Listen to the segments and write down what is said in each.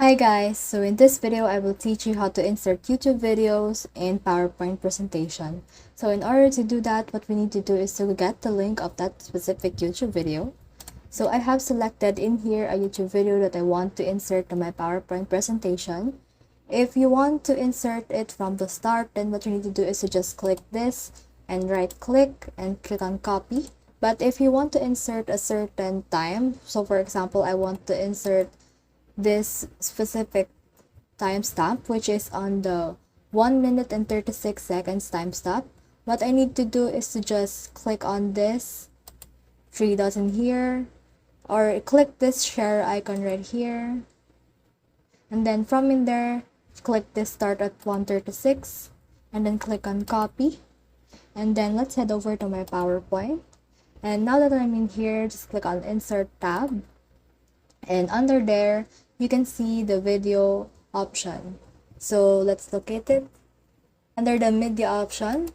Hi guys, so in this video I will teach you how to insert YouTube videos in PowerPoint presentation. So in order to do that, what we need to do is to get the link of that specific YouTube video. So I have selected in here a YouTube video that I want to insert to my PowerPoint presentation. If you want to insert it from the start, then what you need to do is to just click this and right click and click on copy. But if you want to insert a certain time, so for example, I want to insert this specific timestamp, which is on the 1 minute and 36 seconds timestamp, what I need to do is to just click on this three dots in here, or click this share icon right here, and then from in there, click this start at 1:36, and then click on copy, and then let's head over to my PowerPoint. And now that I'm in here, just click on insert tab, and under there you can see the video option. So let's locate it. Under the media option,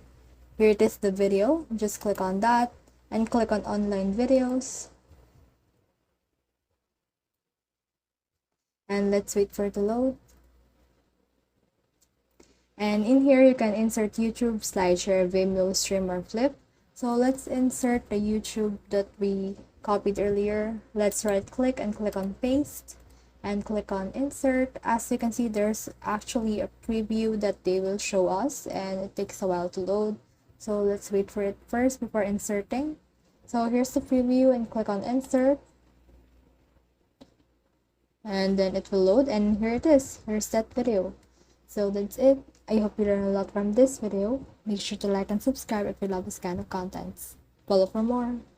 here it is, the video. Just click on that and click on online videos, and let's wait for it to load. And in here you can insert YouTube, SlideShare, Vimeo, Stream, or Flip. So let's insert the YouTube that we copied earlier. Let's right click and click on paste and click on insert. As you can see, there's actually a preview that they will show us, and it takes a while to load. So let's wait for it first before inserting. So here's the preview, and click on insert, and then it will load, and here it is. Here's that video. So that's it. I hope you learned a lot from this video. Make sure to like and subscribe if you love this kind of contents. Follow for more.